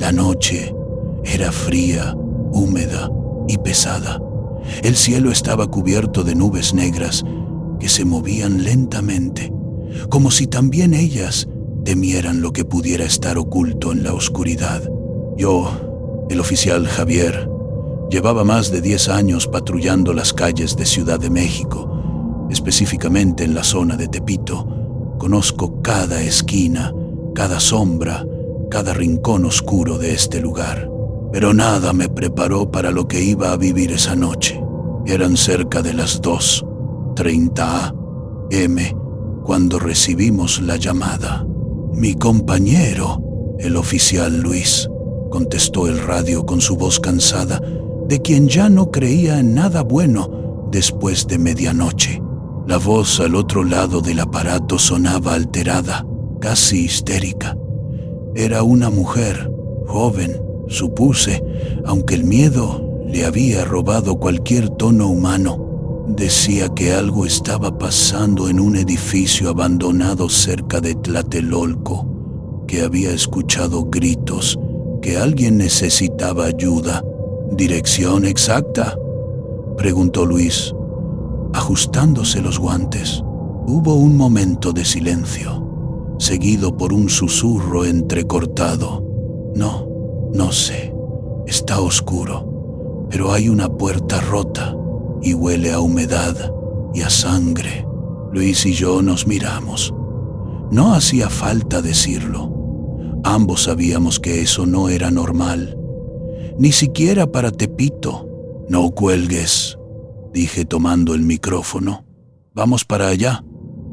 La noche era fría, húmeda y pesada. El cielo estaba cubierto de nubes negras que se movían lentamente, como si también ellas temieran lo que pudiera estar oculto en la oscuridad. Yo, el oficial Javier, llevaba más de 10 años patrullando las calles de Ciudad de México, específicamente en la zona de Tepito. Conozco cada esquina, cada sombra, cada rincón oscuro de este lugar. Pero nada me preparó para lo que iba a vivir esa noche. Eran cerca de las 2:30 AM cuando recibimos la llamada. «Mi compañero, el oficial Luis», contestó el radio con su voz cansada, de quien ya no creía en nada bueno después de medianoche. La voz al otro lado del aparato sonaba alterada, casi histérica. Era una mujer, joven, supuse, aunque el miedo le había robado cualquier tono humano. Decía que algo estaba pasando en un edificio abandonado cerca de Tlatelolco, que había escuchado gritos, que alguien necesitaba ayuda. «¿Dirección exacta?», preguntó Luis, ajustándose los guantes. Hubo un momento de silencio, seguido por un susurro entrecortado. No sé, está oscuro, pero hay una puerta rota y huele a humedad y a sangre». Luis y yo nos miramos. No hacía falta decirlo. Ambos sabíamos que eso no era normal, ni siquiera para Tepito. «No cuelgues», dije tomando el micrófono. «Vamos para allá.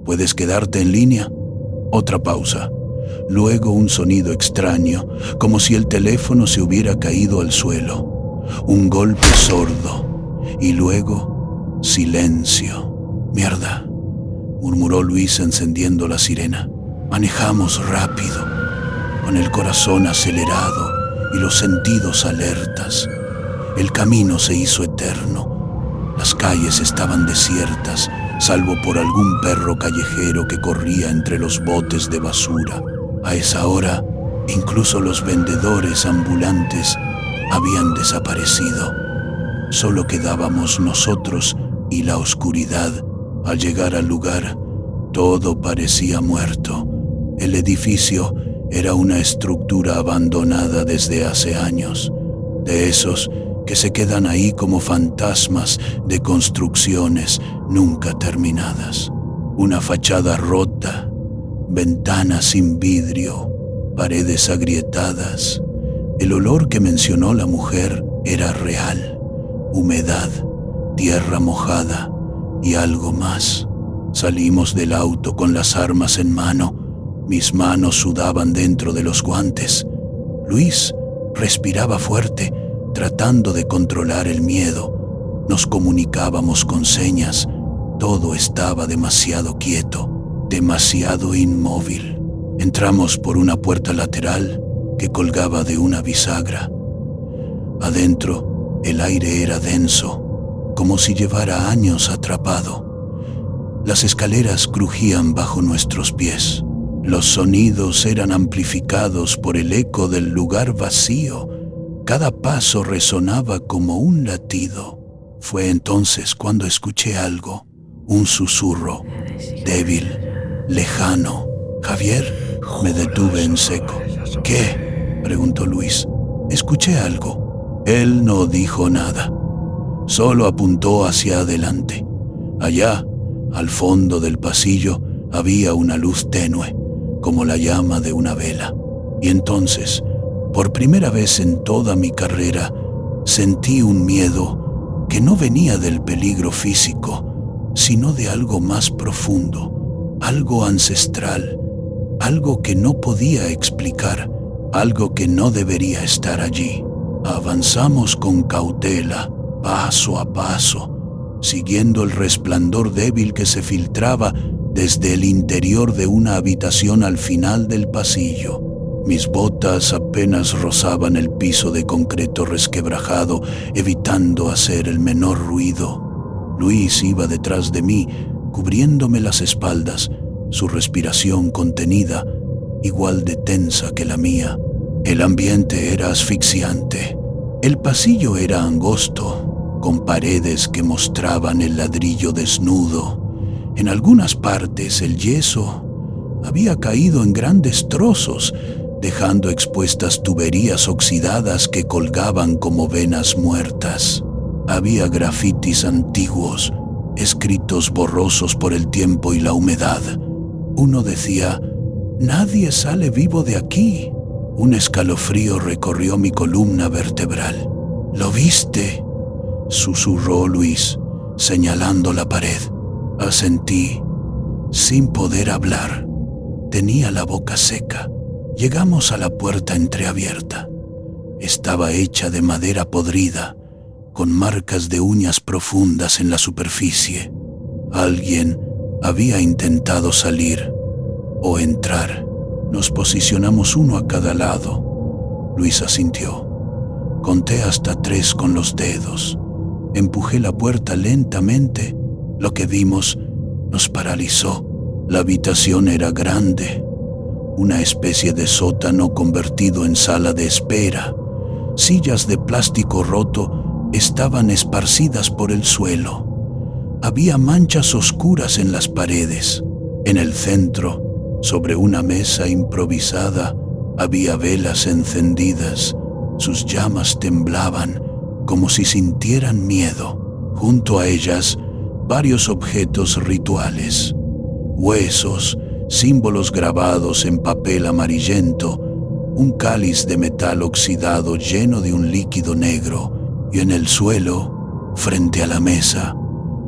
¿Puedes quedarte en línea?». Otra pausa. Luego un sonido extraño, como si el teléfono se hubiera caído al suelo. Un golpe sordo. Y luego silencio. «Mierda», murmuró Luis encendiendo la sirena. Manejamos rápido, con el corazón acelerado y los sentidos alertas. El camino se hizo eterno. Las calles estaban desiertas, salvo por algún perro callejero que corría entre los botes de basura. A esa hora, incluso los vendedores ambulantes habían desaparecido. Solo quedábamos nosotros y la oscuridad. Al llegar al lugar, todo parecía muerto. El edificio era una estructura abandonada desde hace años, de esos que se quedan ahí como fantasmas de construcciones nunca terminadas. Una fachada rota, ventanas sin vidrio, paredes agrietadas. El olor que mencionó la mujer era real: humedad, tierra mojada y algo más. Salimos del auto con las armas en mano. Mis manos sudaban dentro de los guantes. Luis respiraba fuerte, tratando de controlar el miedo. Nos comunicábamos con señas. Todo estaba demasiado quieto, demasiado inmóvil. Entramos por una puerta lateral que colgaba de una bisagra. Adentro, el aire era denso, como si llevara años atrapado. Las escaleras crujían bajo nuestros pies. Los sonidos eran amplificados por el eco del lugar vacío. Cada paso resonaba como un latido. Fue entonces cuando escuché algo, un susurro, débil, lejano. «Javier», me detuve en seco. «¿Qué?», preguntó Luis. «Escuché algo». Él no dijo nada, solo apuntó hacia adelante. Allá, al fondo del pasillo, había una luz tenue, como la llama de una vela. Y entonces, por primera vez en toda mi carrera, sentí un miedo que no venía del peligro físico, sino de algo más profundo, algo ancestral, algo que no podía explicar, algo que no debería estar allí. Avanzamos con cautela, paso a paso, siguiendo el resplandor débil que se filtraba desde el interior de una habitación al final del pasillo. Mis botas apenas rozaban el piso de concreto resquebrajado, evitando hacer el menor ruido. Luis iba detrás de mí, cubriéndome las espaldas, su respiración contenida, igual de tensa que la mía. El ambiente era asfixiante. El pasillo era angosto, con paredes que mostraban el ladrillo desnudo. En algunas partes el yeso había caído en grandes trozos, dejando expuestas tuberías oxidadas que colgaban como venas muertas. Había grafitis antiguos, escritos borrosos por el tiempo y la humedad. Uno decía: «Nadie sale vivo de aquí». Un escalofrío recorrió mi columna vertebral. «¿Lo viste?», susurró Luis, señalando la pared. Asentí, sin poder hablar. Tenía la boca seca. Llegamos a la puerta entreabierta. Estaba hecha de madera podrida, con marcas de uñas profundas en la superficie. Alguien había intentado salir o entrar. Nos posicionamos uno a cada lado. Luis asintió. Conté hasta 3 con los dedos. Empujé la puerta lentamente. Lo que vimos nos paralizó. La habitación era grande, una especie de sótano convertido en sala de espera. Sillas de plástico roto estaban esparcidas por el suelo. Había manchas oscuras en las paredes. En el centro, sobre una mesa improvisada, había velas encendidas. Sus llamas temblaban como si sintieran miedo. Junto a ellas, varios objetos rituales, huesos, símbolos grabados en papel amarillento, un cáliz de metal oxidado lleno de un líquido negro, y en el suelo, frente a la mesa,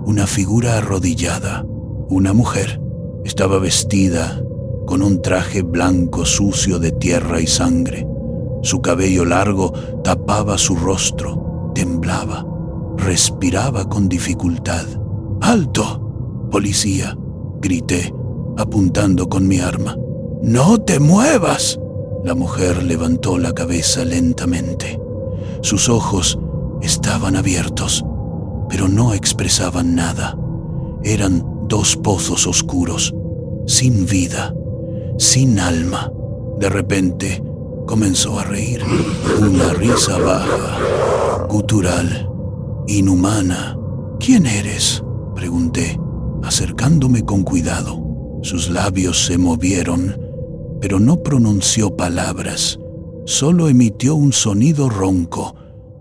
una figura arrodillada. Una mujer. Estaba vestida con un traje blanco sucio de tierra y sangre. Su cabello largo tapaba su rostro, temblaba, respiraba con dificultad. «¡Alto! ¡Policía!», grité, apuntando con mi arma. «¡No te muevas!». La mujer levantó la cabeza lentamente. Sus ojos estaban abiertos, pero no expresaban nada. Eran 2 pozos oscuros, sin vida, sin alma. De repente comenzó a reír, una risa baja, gutural, inhumana. «¿Quién eres?», pregunté, acercándome con cuidado. Sus labios se movieron, pero no pronunció palabras. Solo emitió un sonido ronco,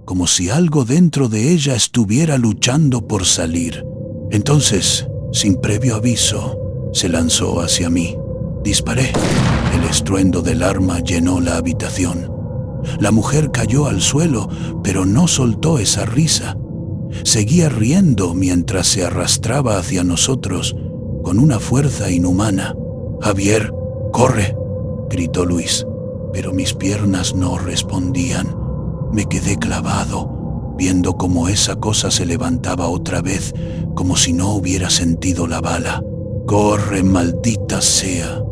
como si algo dentro de ella estuviera luchando por salir. Entonces, sin previo aviso, se lanzó hacia mí. Disparé. El estruendo del arma llenó la habitación. La mujer cayó al suelo, pero no soltó esa risa. Seguía riendo mientras se arrastraba hacia nosotros con una fuerza inhumana. «Javier, corre», gritó Luis, pero mis piernas no respondían. Me quedé clavado, viendo cómo esa cosa se levantaba otra vez, como si no hubiera sentido la bala. «¡Corre, maldita sea!»,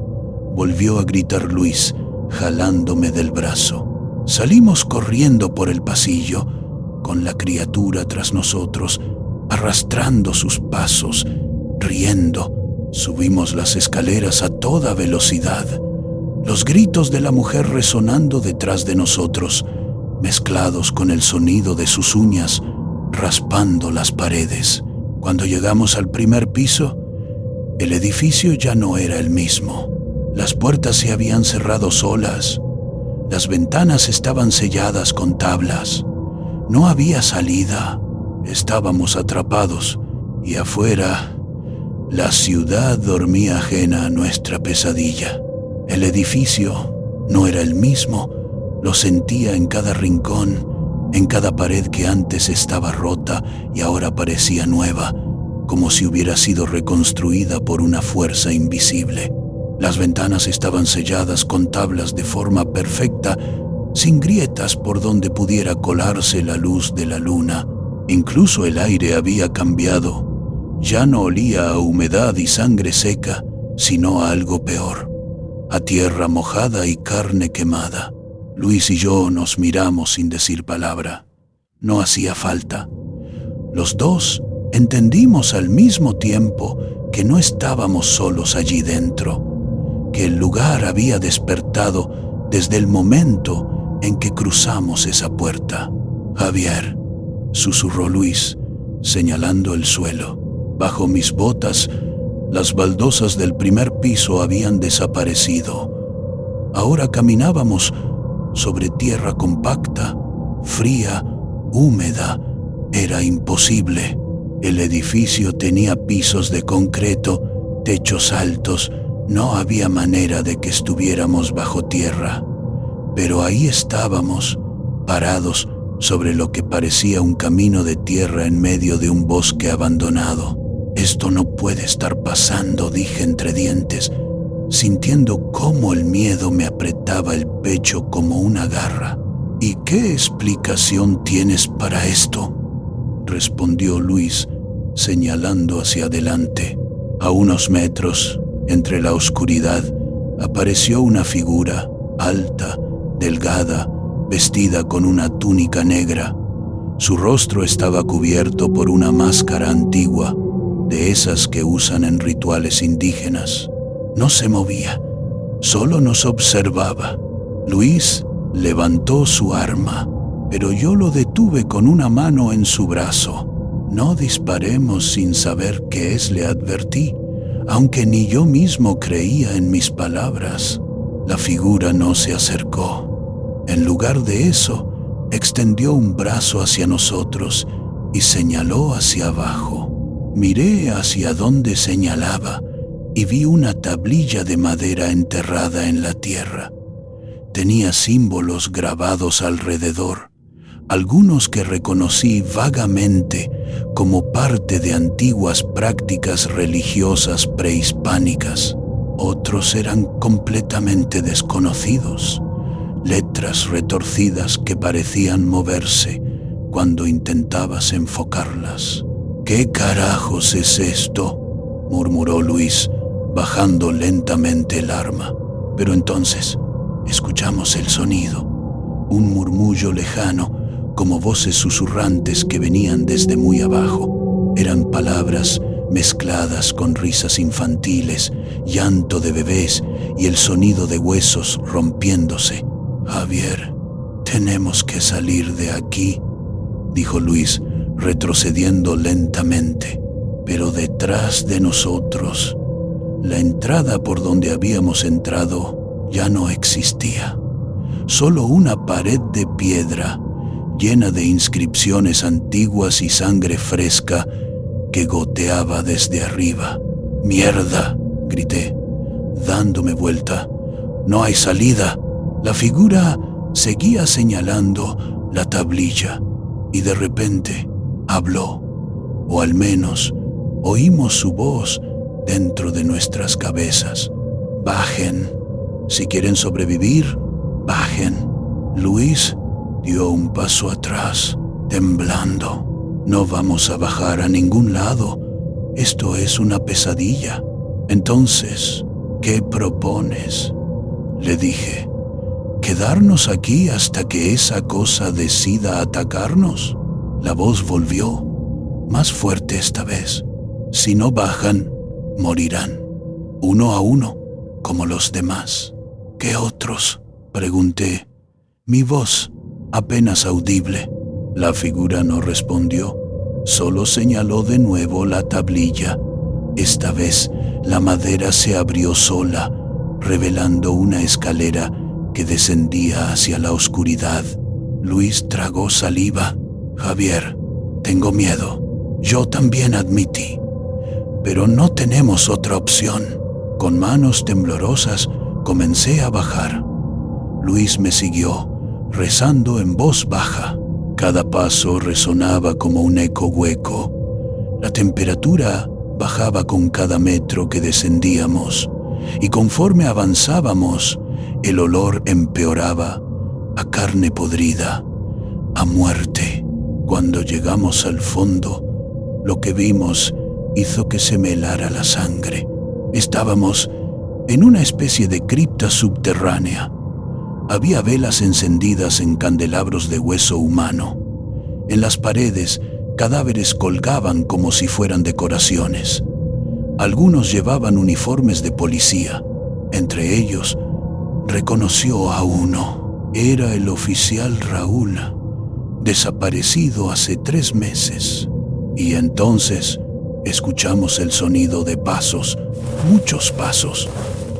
volvió a gritar Luis, jalándome del brazo. Salimos corriendo por el pasillo, con la criatura tras nosotros, arrastrando sus pasos, riendo. Subimos las escaleras a toda velocidad, los gritos de la mujer resonando detrás de nosotros, mezclados con el sonido de sus uñas raspando las paredes. Cuando llegamos al primer piso, el edificio ya no era el mismo. Las puertas se habían cerrado solas. Las ventanas estaban selladas con tablas. No había salida. Estábamos atrapados y afuera la ciudad dormía ajena a nuestra pesadilla. El edificio no era el mismo. Lo sentía en cada rincón, en cada pared que antes estaba rota y ahora parecía nueva, como si hubiera sido reconstruida por una fuerza invisible. Las ventanas estaban selladas con tablas de forma perfecta, sin grietas por donde pudiera colarse la luz de la luna. Incluso el aire había cambiado. Ya no olía a humedad y sangre seca, sino a algo peor, a tierra mojada y carne quemada. Luis y yo nos miramos sin decir palabra. No hacía falta. Los dos entendimos al mismo tiempo que no estábamos solos allí dentro, que el lugar había despertado desde el momento en que cruzamos esa puerta. Javier, susurró Luis, señalando el suelo. Bajo mis botas, las baldosas del primer piso habían desaparecido. Ahora caminábamos sobre tierra compacta, fría, húmeda. Era imposible. El edificio tenía pisos de concreto, techos altos. No había manera de que estuviéramos bajo tierra. Pero ahí estábamos, parados sobre lo que parecía un camino de tierra en medio de un bosque abandonado. Esto no puede estar pasando, dije entre dientes, sintiendo cómo el miedo me apretaba el pecho como una garra. ¿Y qué explicación tienes para esto?, respondió Luis, señalando hacia adelante. A unos metros, entre la oscuridad, apareció una figura alta, delgada, vestida con una túnica negra. Su rostro estaba cubierto por una máscara antigua, de esas que usan en rituales indígenas. No se movía, solo nos observaba. Luis levantó su arma, pero yo lo detuve con una mano en su brazo. No disparemos sin saber qué es, le advertí, aunque ni yo mismo creía en mis palabras. La figura no se acercó. En lugar de eso, extendió un brazo hacia nosotros y señaló hacia abajo. Miré hacia donde señalaba y vi una tablilla de madera enterrada en la tierra. Tenía símbolos grabados alrededor, algunos que reconocí vagamente como parte de antiguas prácticas religiosas prehispánicas. Otros eran completamente desconocidos, letras retorcidas que parecían moverse cuando intentabas enfocarlas. ¿Qué carajos es esto?, murmuró Luis, bajando lentamente el arma. Pero entonces escuchamos el sonido, un murmullo lejano, como voces susurrantes que venían desde muy abajo. Eran palabras mezcladas con risas infantiles, llanto de bebés y el sonido de huesos rompiéndose. Javier, tenemos que salir de aquí, dijo Luis, retrocediendo lentamente. Pero detrás de nosotros, la entrada por donde habíamos entrado ya no existía. Solo una pared de piedra llena de inscripciones antiguas y sangre fresca que goteaba desde arriba. ¡Mierda!, grité, dándome vuelta. ¡No hay salida! La figura seguía señalando la tablilla y de repente habló, o al menos oímos su voz dentro de nuestras cabezas. Bajen. Si quieren sobrevivir, bajen. Luis dio un paso atrás, temblando. No vamos a bajar a ningún lado. Esto es una pesadilla. Entonces, ¿qué propones?, le dije. ¿Quedarnos aquí hasta que esa cosa decida atacarnos? La voz volvió, más fuerte esta vez. Si no bajan, morirán, uno a uno, como los demás. ¿Qué otros?, pregunté, mi voz apenas audible. La figura no respondió, solo señaló de nuevo la tablilla. Esta vez la madera se abrió sola, revelando una escalera que descendía hacia la oscuridad. Luis tragó saliva. Javier, tengo miedo. Yo también, admití. Pero no tenemos otra opción. Con manos temblorosas comencé a bajar. Luis me siguió, rezando en voz baja. Cada paso resonaba como un eco hueco. La temperatura bajaba con cada metro que descendíamos, y conforme avanzábamos, el olor empeoraba a carne podrida, a muerte. Cuando llegamos al fondo, lo que vimos hizo que se me helara la sangre. Estábamos en una especie de cripta subterránea. Había velas encendidas en candelabros de hueso humano. En las paredes, cadáveres colgaban como si fueran decoraciones. Algunos llevaban uniformes de policía. Entre ellos, reconoció a uno. Era el oficial Raúl, desaparecido hace 3 meses. Y entonces escuchamos el sonido de pasos, muchos pasos.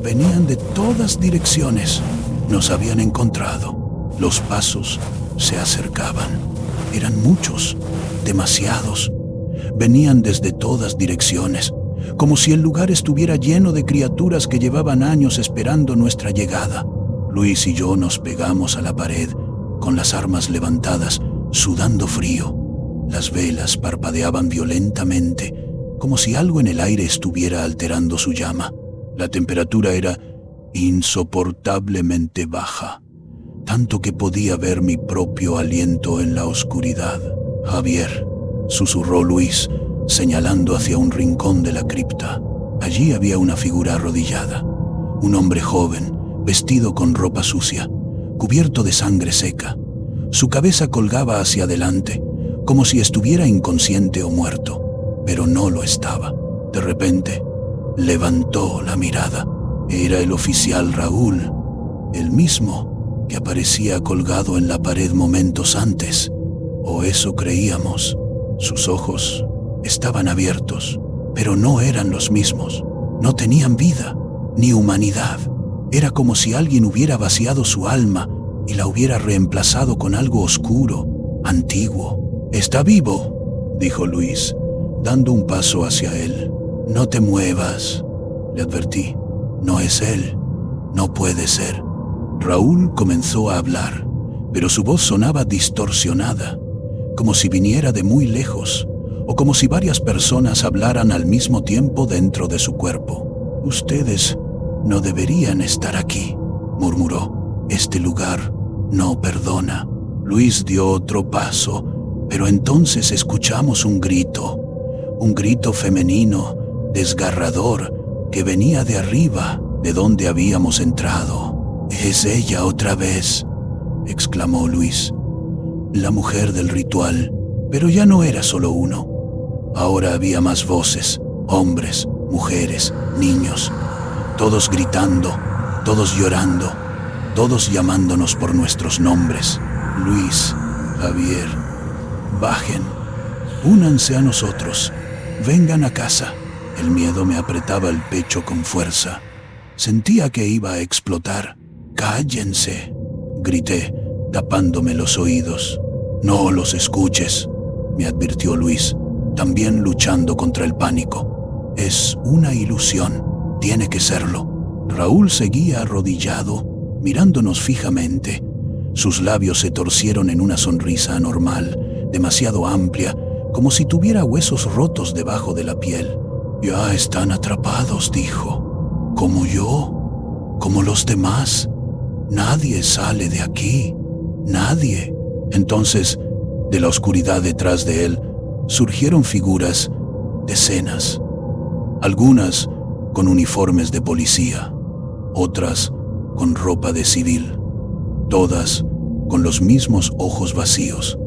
Venían de todas direcciones. Nos habían encontrado. Los pasos se acercaban. Eran muchos, demasiados. Venían desde todas direcciones, como si el lugar estuviera lleno de criaturas que llevaban años esperando nuestra llegada. Luis y yo nos pegamos a la pared, con las armas levantadas, sudando frío. Las velas parpadeaban violentamente, como si algo en el aire estuviera alterando su llama. La temperatura era insoportablemente baja, tanto que podía ver mi propio aliento en la oscuridad. «Javier», susurró Luis, señalando hacia un rincón de la cripta. Allí había una figura arrodillada, un hombre joven, vestido con ropa sucia, cubierto de sangre seca. Su cabeza colgaba hacia adelante, como si estuviera inconsciente o muerto, pero no lo estaba. De repente, levantó la mirada. Era el oficial Raúl, el mismo que aparecía colgado en la pared momentos antes, o eso creíamos. Sus ojos estaban abiertos, pero no eran los mismos. No tenían vida, ni humanidad. Era como si alguien hubiera vaciado su alma y la hubiera reemplazado con algo oscuro, antiguo. «Está vivo», dijo Luis, dando un paso hacia él. «No te muevas», le advertí. «No es él. No puede ser». Raúl comenzó a hablar, pero su voz sonaba distorsionada, como si viniera de muy lejos, o como si varias personas hablaran al mismo tiempo dentro de su cuerpo. «Ustedes no deberían estar aquí», murmuró. «Este lugar no perdona». Luis dio otro paso, pero entonces escuchamos un grito femenino, desgarrador, que venía de arriba, de donde habíamos entrado. «Es ella otra vez», exclamó Luis. «La mujer del ritual». Pero ya no era solo uno. Ahora había más voces, hombres, mujeres, niños, todos gritando, todos llorando, todos llamándonos por nuestros nombres. «Luis, Javier, bajen, únanse a nosotros, vengan a casa». El miedo me apretaba el pecho con fuerza. Sentía que iba a explotar. «Cállense», grité, tapándome los oídos. «No los escuches», me advirtió Luis, también luchando contra el pánico. «Es una ilusión, tiene que serlo». Raúl seguía arrodillado, mirándonos fijamente. Sus labios se torcieron en una sonrisa anormal, demasiado amplia, como si tuviera huesos rotos debajo de la piel. «Ya están atrapados», dijo. «Como yo, como los demás. Nadie sale de aquí, nadie». Entonces, de la oscuridad detrás de él, surgieron figuras, decenas. Algunas con uniformes de policía, otras con ropa de civil, todas con los mismos ojos vacíos,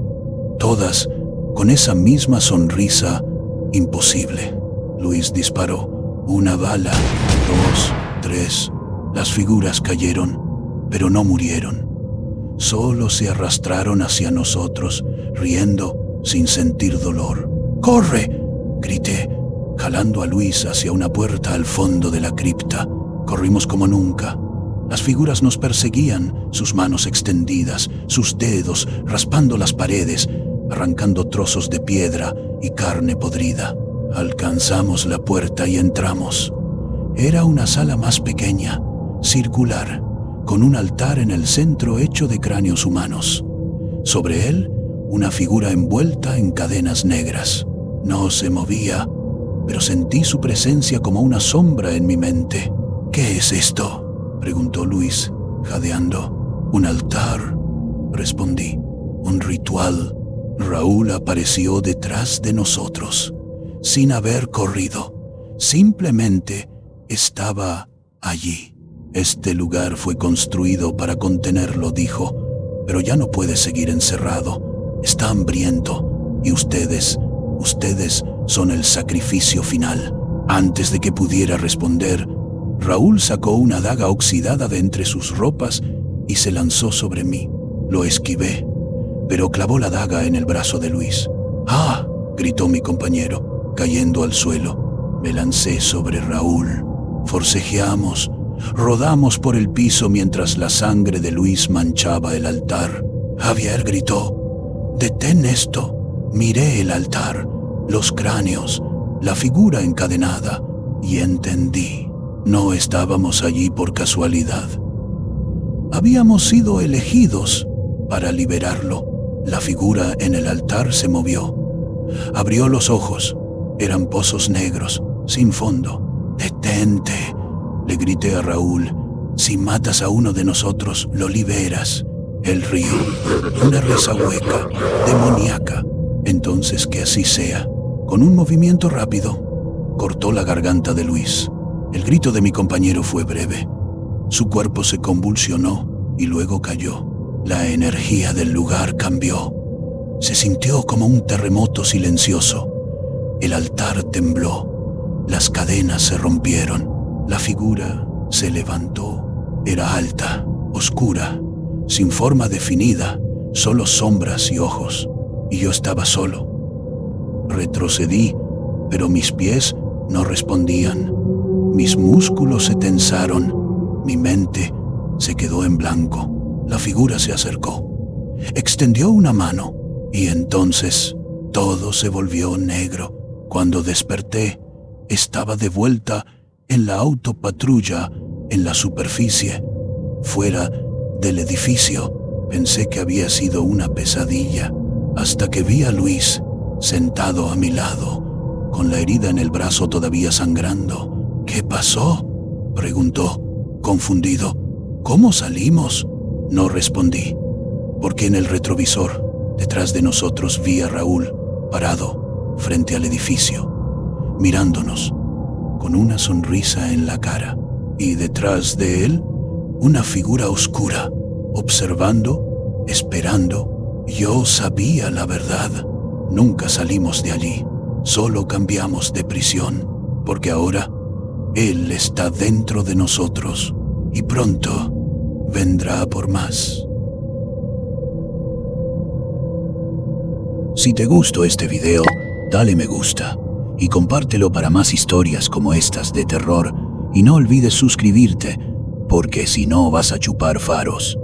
todas con esa misma sonrisa imposible. Luis disparó. 1 bala, 2, 3. Las figuras cayeron, pero no murieron. Solo se arrastraron hacia nosotros, riendo sin sentir dolor. «¡Corre!», grité, jalando a Luis hacia una puerta al fondo de la cripta. Corrimos como nunca. Las figuras nos perseguían, sus manos extendidas, sus dedos raspando las paredes, arrancando trozos de piedra y carne podrida. Alcanzamos la puerta y entramos. Era una sala más pequeña, circular, con un altar en el centro hecho de cráneos humanos. Sobre él, una figura envuelta en cadenas negras. No se movía, pero sentí su presencia como una sombra en mi mente. «¿Qué es esto?», preguntó Luis, jadeando. «Un altar», respondí. «Un ritual». Raúl apareció detrás de nosotros, sin haber corrido. Simplemente estaba allí. «Este lugar fue construido para contenerlo», dijo, «pero ya no puede seguir encerrado. Está hambriento y ustedes son el sacrificio final». Antes de que pudiera responder, Raúl sacó una daga oxidada de entre sus ropas y se lanzó sobre mí. Lo esquivé, pero clavó la daga en el brazo de Luis. ¡Ah!, gritó mi compañero, cayendo al suelo. Me lancé sobre Raúl. Forcejeamos, rodamos por el piso mientras la sangre de Luis manchaba el altar. Javier gritó: «¡Detén esto!». Miré el altar, los cráneos, la figura encadenada, y entendí. No estábamos allí por casualidad. Habíamos sido elegidos para liberarlo. La figura en el altar se movió. Abrió los ojos. Eran pozos negros, sin fondo. «¡Detente!», le grité a Raúl. «Si matas a uno de nosotros, lo liberas». Él rió, una risa hueca, demoníaca. «Entonces que así sea». Con un movimiento rápido, cortó la garganta de Luis. El grito de mi compañero fue breve. Su cuerpo se convulsionó y luego cayó. La energía del lugar cambió. Se sintió como un terremoto silencioso. El altar tembló. Las cadenas se rompieron. La figura se levantó. Era alta, oscura, sin forma definida, solo sombras y ojos. Y yo estaba solo. Retrocedí, pero mis pies no respondían. Mis músculos se tensaron. Mi mente se quedó en blanco. La figura se acercó. Extendió una mano y entonces todo se volvió negro. Cuando desperté, estaba de vuelta en la autopatrulla, en la superficie, fuera del edificio. Pensé que había sido una pesadilla, hasta que vi a Luis sentado a mi lado, con la herida en el brazo todavía sangrando. «¿Qué pasó?», preguntó, confundido. «¿Cómo salimos?». No respondí, porque en el retrovisor, detrás de nosotros, vi a Raúl parado frente al edificio, mirándonos, con una sonrisa en la cara, y detrás de él, una figura oscura, observando, esperando. Yo sabía la verdad. Nunca salimos de allí, solo cambiamos de prisión, porque ahora Él está dentro de nosotros y pronto vendrá por más. Si te gustó este video, dale me gusta y compártelo para más historias como estas de terror, y no olvides suscribirte, porque si no vas a chupar faros.